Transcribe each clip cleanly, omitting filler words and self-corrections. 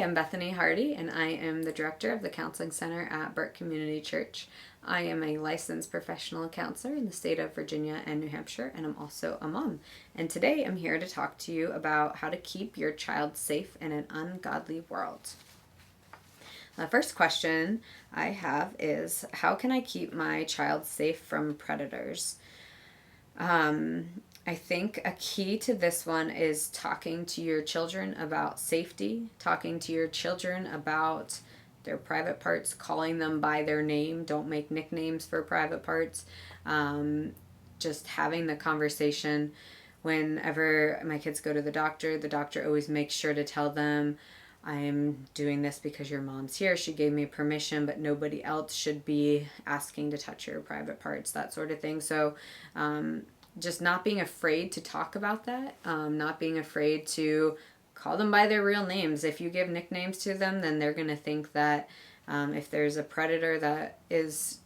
I'm Bethany Hardy, and I am the director of the Counseling Center at Burke Community Church. I am a licensed professional counselor in the state of Virginia and New Hampshire, and I'm also a mom. And today I'm here to talk to you about how to keep your child safe in an ungodly world. The first question I have is, how can I keep my child safe from predators? I think a key to this one is talking to your children about safety, talking to your children about their private parts, calling them by their name. Don't make nicknames for private parts. Just having the conversation. Whenever my kids go to the doctor always makes sure to tell them, I'm doing this because your mom's here. She gave me permission, but nobody else should be asking to touch your private parts, that sort of thing. So, just not being afraid to talk about that, not being afraid to call them by their real names. If you give nicknames to them, then they're going to think that if there's a predator that is,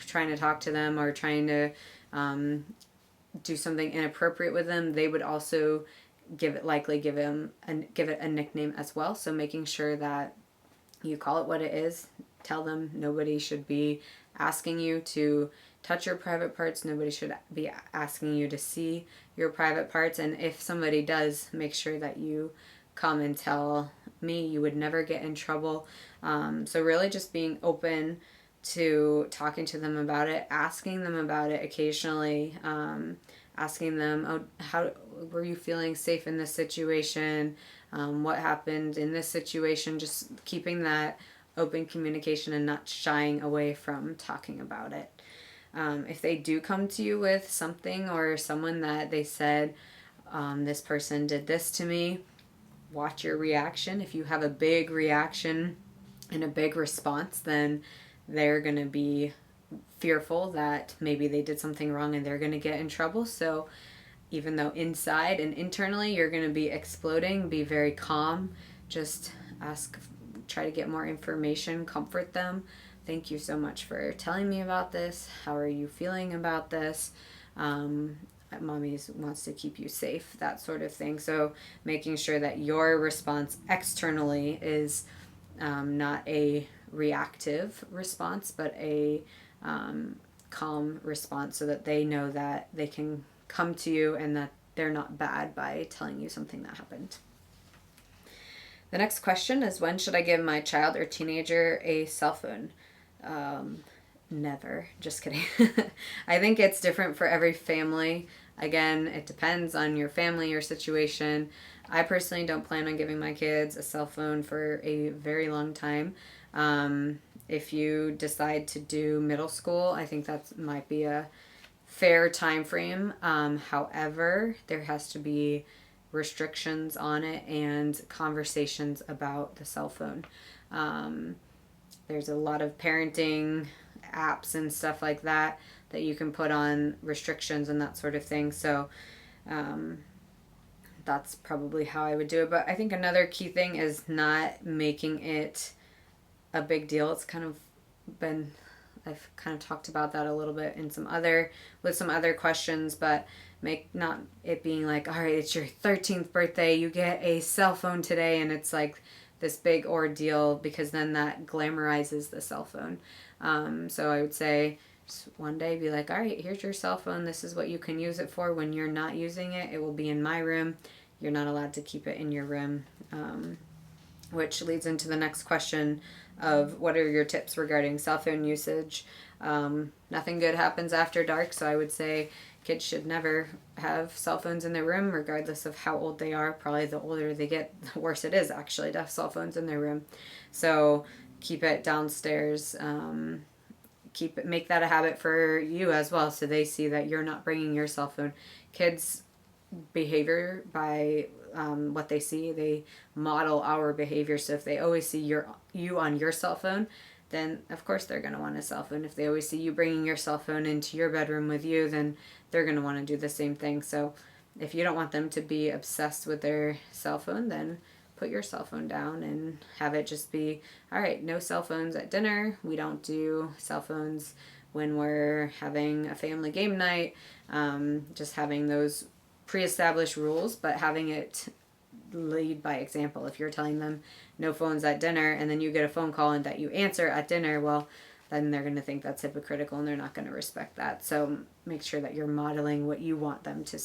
trying to talk to them or trying to do something inappropriate with them, they would also give it a nickname as well. So making sure that you call it what it is, tell them nobody should be asking you to touch your private parts. Nobody should be asking you to see your private parts. And if somebody does, make sure that you come and tell me. You would never get in trouble. So really just being open to talking to them about it, asking them about it occasionally, asking them, oh, how were you feeling safe in this situation? What happened in this situation? Just keeping that open communication and not shying away from talking about it. If they do come to you with something or someone that they said, this person did this to me, watch your reaction. If you have a big reaction and a big response, then they're going to be fearful that maybe they did something wrong and they're going to get in trouble. So even though inside and internally you're going to be exploding, be very calm. Just try to get more information, comfort them. Thank you so much for telling me about this. How are you feeling about this? Mommy wants to keep you safe, that sort of thing. So making sure that your response externally is not a reactive response, but a calm response, so that they know that they can come to you and that they're not bad by telling you something that happened. The next question is, when should I give my child or teenager a cell phone? Never. Just kidding. I think it's different for every family. Again, it depends on your family, your situation. I personally don't plan on giving my kids a cell phone for a very long time. If you decide to do middle school, I think that might be a fair time frame. However, there has to be restrictions on it and conversations about the cell phone. There's a lot of parenting apps and stuff like that you can put on restrictions and that sort of thing. So that's probably how I would do it. But I think another key thing is not making it a big deal. It's I've kind of talked about that a little bit with some other questions, but not it being like, all right, it's your 13th birthday, you get a cell phone today, and it's like this big ordeal, because then that glamorizes the cell phone. So I would say just one day be like, all right, here's your cell phone. This is what you can use it for. When you're not using it, it will be in my room. You're not allowed to keep it in your room. Which leads into the next question of, what are your tips regarding cell phone usage? Nothing good happens after dark, so I would say kids should never have cell phones in their room, regardless of how old they are. Probably the older they get, the worse it is actually to have cell phones in their room. So keep it downstairs. Make that a habit for you as well, so they see that you're not bringing your cell phone. Kids' behavior by what they see, they model our behavior. So if they always see you on your cell phone, then of course they're going to want a cell phone. If they always see you bringing your cell phone into your bedroom with you, then they're going to want to do the same thing. So if you don't want them to be obsessed with their cell phone, then put your cell phone down and have it just be, all right, no cell phones at dinner. We don't do cell phones when we're having a family game night. Just having those pre-established rules, but having it lead by example. If you're telling them no phones at dinner and then you get a phone call and that you answer at dinner, well, then they're going to think that's hypocritical and they're not going to respect that. So make sure that you're modeling what you want them to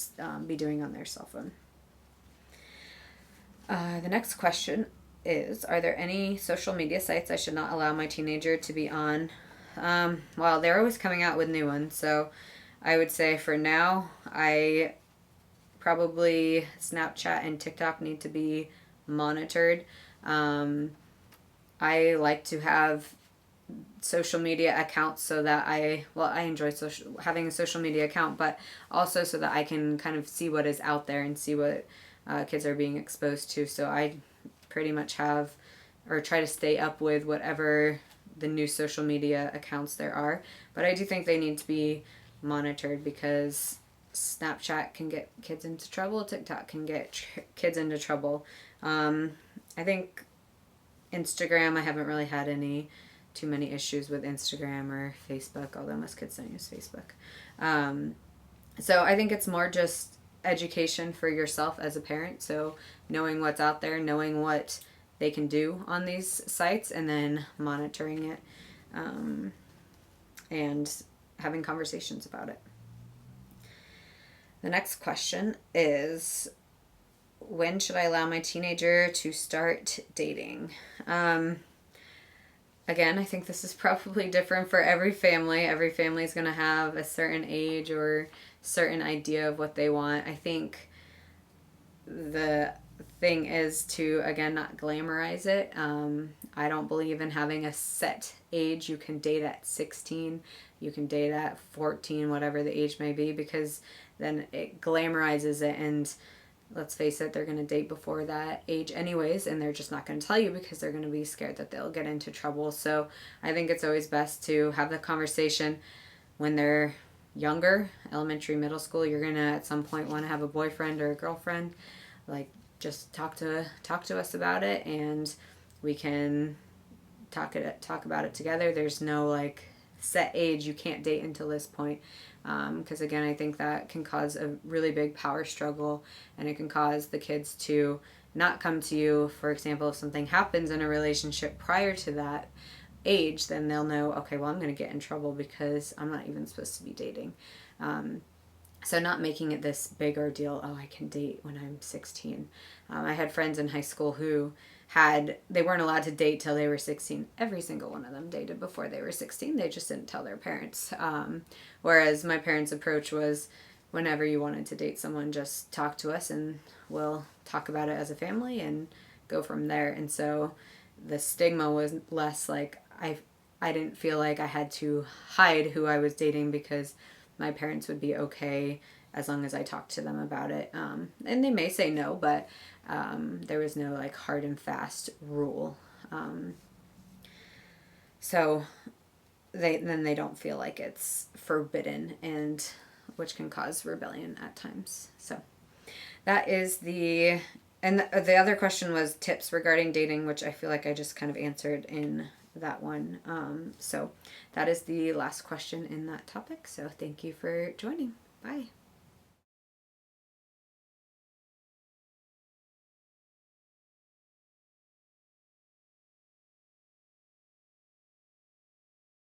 be doing on their cell phone. The next question is, are there any social media sites I should not allow my teenager to be on? Well, they're always coming out with new ones. So I would say for now, probably Snapchat and TikTok need to be monitored. I like to have social media accounts so that I enjoy having a social media account, but also so that I can kind of see what is out there and see what kids are being exposed to. So I pretty much have, or try to stay up with whatever the new social media accounts there are. But I do think they need to be monitored because Snapchat can get kids into trouble. TikTok can get kids into trouble. I think Instagram, I haven't really had too many issues with Instagram or Facebook, although most kids don't use Facebook. So I think it's more just education for yourself as a parent. So knowing what's out there, knowing what they can do on these sites, and then monitoring it and having conversations about it. The next question is, when should I allow my teenager to start dating? Again, I think this is probably different for every family. Every family is going to have a certain age or certain idea of what they want. I think the thing is to, again, not glamorize it. I don't believe in having a set age. You can date at 16, you can date at 14, whatever the age may be, because then it glamorizes it, and let's face it, they're going to date before that age anyways, and they're just not going to tell you because they're going to be scared that they'll get into trouble. So I think it's always best to have the conversation when they're younger, elementary, middle school. You're going to at some point want to have a boyfriend or a girlfriend. Like, just talk to us about it, and we can talk about it together. There's no like set age. You can't date until this point. Because again, I think that can cause a really big power struggle, and it can cause the kids to not come to you. For example, if something happens in a relationship prior to that age, then they'll know, okay, well, I'm going to get in trouble because I'm not even supposed to be dating. So not making it this big ordeal, I can date when I'm 16. I had friends in high school who they weren't allowed to date till they were 16. Every single one of them dated before they were 16. They just didn't tell their parents. Whereas my parents' approach was, whenever you wanted to date someone, just talk to us and we'll talk about it as a family and go from there. And so the stigma was less like, I didn't feel like I had to hide who I was dating because my parents would be okay as long as I talked to them about it. And they may say no, but there was no like hard and fast rule. So they don't feel like it's forbidden, and which can cause rebellion at times. So that is the other question was tips regarding dating, which I feel like I just kind of answered in that one. So that is the last question in that topic. So thank you for joining. Bye.